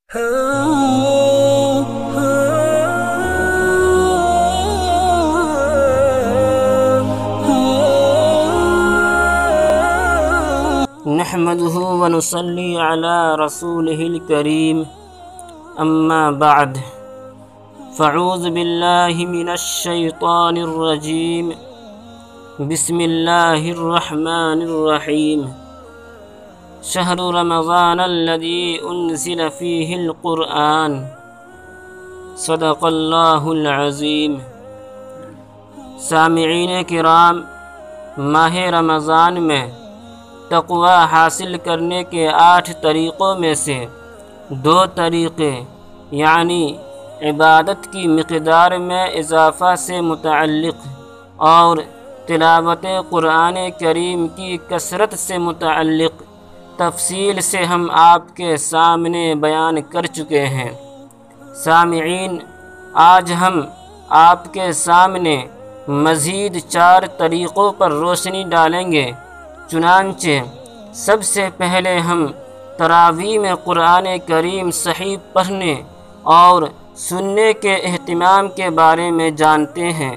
نحمده ونصلي على رسوله الكريم اما بعد فاعوذ بالله من الشيطان الرجيم بسم الله الرحمن الرحيم شهر رمضان الذي انزل فيه القرآن صدق الله العظيم۔ سامعین کرام، ماہ رمضان میں تقوی حاصل کرنے کے 8 طریقوں میں سے 2 طریقے یعنی عبادت کی مقدار میں اضافہ سے متعلق اور تلاوت قرآن کریم کی کثرت سے متعلق تفصیل سے ہم آپ کے سامنے بیان کر چکے ہیں۔ سامعین، آج ہم آپ کے سامنے مزید 4 طریقوں پر روشنی ڈالیں گے۔ چنانچہ سب سے پہلے ہم تراویح میں قرآن کریم صحیح پڑھنے اور سننے کے اہتمام کے بارے میں جانتے ہیں۔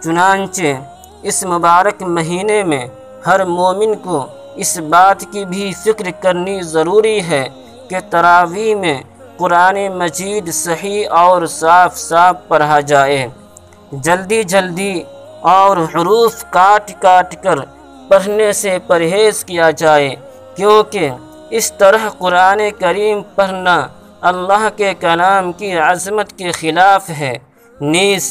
چنانچہ اس مبارک مہینے میں ہر مومن کو اس بات کی بھی فکر کرنی ضروری ہے کہ تراویح میں قرآن مجید صحیح اور صاف صاف پڑھا جائے، جلدی جلدی اور حروف کاٹ کاٹ کر پڑھنے سے پرہیز کیا جائے، کیونکہ اس طرح قرآن کریم پڑھنا اللہ کے کلام کی عظمت کے خلاف ہے۔ نیز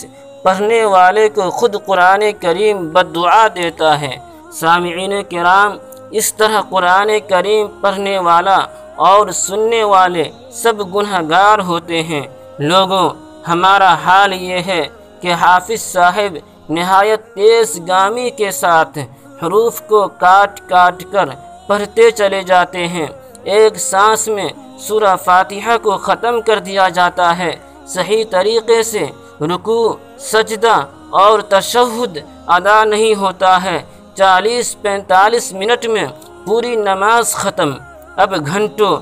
پڑھنے والے کو خود قرآن کریم بددعا دیتا ہے۔ سامعین کرام، اس طرح قرآن کریم پڑھنے والا اور سننے والے سب گنہگار ہوتے ہیں۔ لوگوں، ہمارا حال یہ ہے کہ حافظ صاحب نہایت تیز گامی کے ساتھ حروف کو کاٹ کاٹ کر پڑھتے چلے جاتے ہیں۔ ایک سانس میں سورہ فاتحہ کو ختم کر دیا جاتا ہے۔ صحیح طریقے سے رکوع، سجدہ اور تشہد ادا نہیں ہوتا ہے۔ 40-45 منٹ میں پوری نماز ختم۔ اب گھنٹوں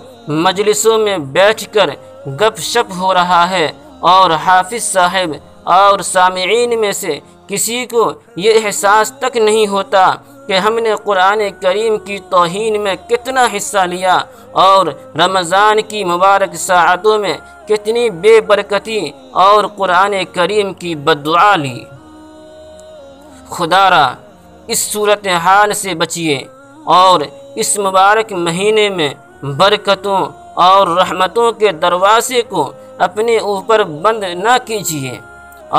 مجلسوں میں بیٹھ کر گپ شپ ہو رہا ہے، اور حافظ صاحب اور سامعین میں سے کسی کو یہ احساس تک نہیں ہوتا کہ ہم نے قرآن کریم کی توہین میں کتنا حصہ لیا اور رمضان کی مبارک ساعتوں میں کتنی بے برکتی اور قرآن کریم کی بددعا لی۔ خدارا، اس صورتحال سے بچیے اور اس مبارک مہینے میں برکتوں اور رحمتوں کے دروازے کو اپنے اوپر بند نہ کیجیے،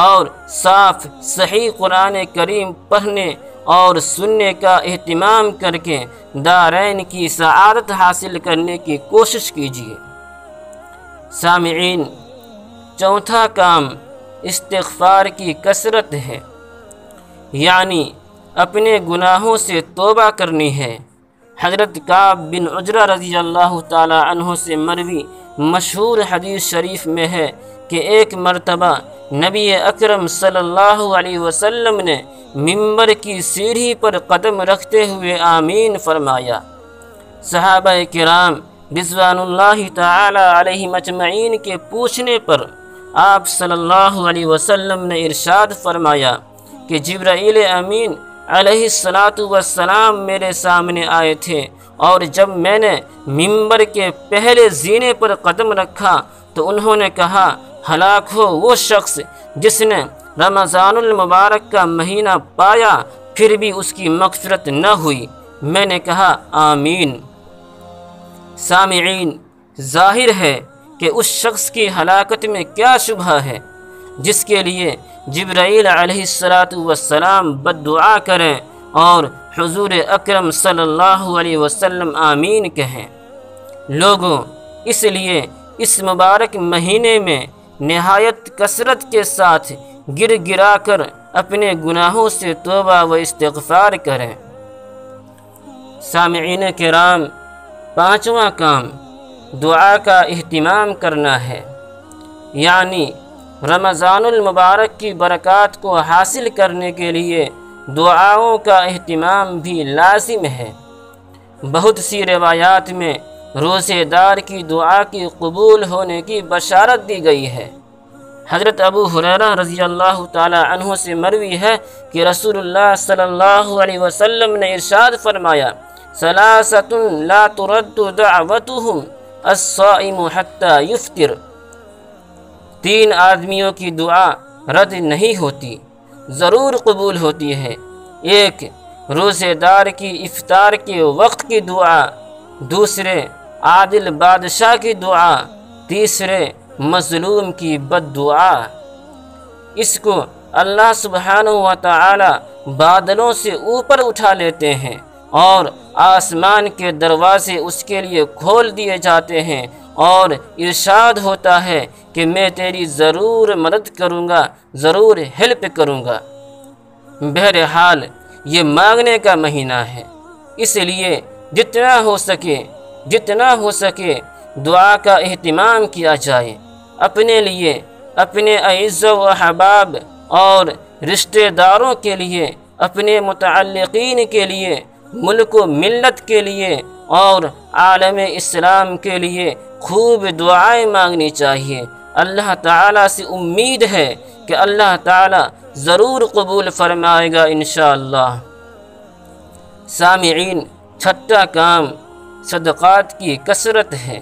اور صاف صحیح قرآن کریم پڑھنے اور سننے کا اہتمام کر کے دارین کی سعادت حاصل کرنے کی کوشش کیجیے۔ سامعین، چوتھا کام استغفار کی کثرت ہے، یعنی اپنے گناہوں سے توبہ کرنی ہے۔ حضرت کعب بن عجرہ رضی اللہ تعالی عنہ سے مروی مشہور حدیث شریف میں ہے کہ ایک مرتبہ نبی اکرم صلی اللہ علیہ وسلم نے ممبر کی سیڑھی پر قدم رکھتے ہوئے آمین فرمایا۔ صحابہ کرام رضوان اللہ تعالی علیہم اجمعین کے پوچھنے پر آپ صلی اللہ علیہ وسلم نے ارشاد فرمایا کہ جبرائیل امین علیہ السلام میرے سامنے آئے تھے، اور جب میں نے ممبر کے پہلے زینے پر قدم رکھا تو انہوں نے کہا، ہلاک ہو وہ شخص جس نے رمضان المبارک کا مہینہ پایا پھر بھی اس کی مغفرت نہ ہوئی۔ میں نے کہا آمین۔ سامعین، ظاہر ہے کہ اس شخص کی ہلاکت میں کیا شبہ ہے جس کے لیے جبرائیل علیہ السلام بددعا کریں اور حضور اکرم صلی اللہ علیہ وسلم آمین کہیں۔ لوگوں، اس لیے اس مبارک مہینے میں نہایت کثرت کے ساتھ گر گرا کر اپنے گناہوں سے توبہ و استغفار کریں۔ سامعین کرام، پانچواں کام دعا کا اہتمام کرنا ہے، یعنی رمضان المبارک کی برکات کو حاصل کرنے کے لیے دعاؤں کا اہتمام بھی لازم ہے۔ بہت سی روایات میں روزے دار کی دعا کی قبول ہونے کی بشارت دی گئی ہے۔ حضرت ابو ہریرہ رضی اللہ تعالی عنہ سے مروی ہے کہ رسول اللہ صلی اللہ علیہ وسلم نے ارشاد فرمایا، ثلاثۃ لا ترد دعوتهم الصائم حتی یفطر۔ 3 آدمیوں کی دعا رد نہیں ہوتی، ضرور قبول ہوتی ہے۔ 1 روزے دار کی افطار کے وقت کی دعا، 2 عادل بادشاہ کی دعا، 3 مظلوم کی بد دعا۔ اس کو اللہ سبحانہ و تعالی بادلوں سے اوپر اٹھا لیتے ہیں اور آسمان کے دروازے اس کے لیے کھول دیے جاتے ہیں، اور ارشاد ہوتا ہے کہ میں تیری ضرور مدد کروں گا، ضرور ہیلپ کروں گا۔ بہرحال یہ مانگنے کا مہینہ ہے، اس لیے جتنا ہو سکے دعا کا اہتمام کیا جائے۔ اپنے لیے، اپنے اعزاء و احباب اور رشتہ داروں کے لیے، اپنے متعلقین کے لیے، ملک و ملت کے لیے اور عالم اسلام کے لیے خوب دعائیں مانگنی چاہیے۔ اللہ تعالیٰ سے امید ہے کہ اللہ تعالیٰ ضرور قبول فرمائے گا انشاءاللہ۔ سامعین، 6واں کام صدقات کی کثرت ہے،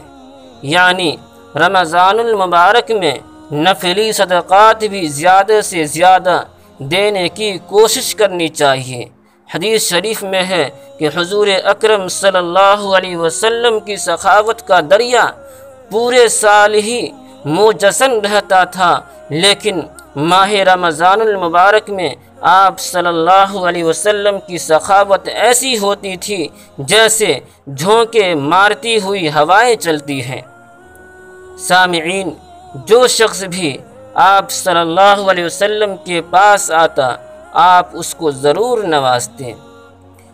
یعنی رمضان المبارک میں نفلی صدقات بھی زیادہ سے زیادہ دینے کی کوشش کرنی چاہیے۔ حدیث شریف میں ہے کہ حضور اکرم صلی اللہ علیہ وسلم کی سخاوت کا دریا پورے سال ہی موجزن رہتا تھا، لیکن ماہ رمضان المبارک میں آپ صلی اللہ علیہ وسلم کی سخاوت ایسی ہوتی تھی جیسے جھونکے مارتی ہوئی ہوائیں چلتی ہیں۔ سامعین، جو شخص بھی آپ صلی اللہ علیہ وسلم کے پاس آتا آپ اس کو ضرور نوازتے،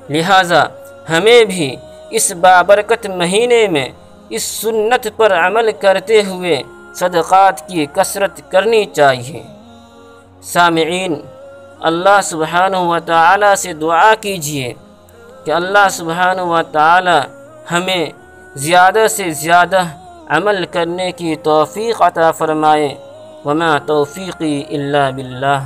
لہٰذا ہمیں بھی اس بابرکت مہینے میں اس سنت پر عمل کرتے ہوئے صدقات کی کثرت کرنی چاہیے۔ سامعین، اللہ سبحانہ و تعالی سے دعا کیجیے کہ اللہ سبحانہ و تعالی ہمیں زیادہ سے زیادہ عمل کرنے کی توفیق عطا فرمائے۔ وما توفیقی الا باللہ۔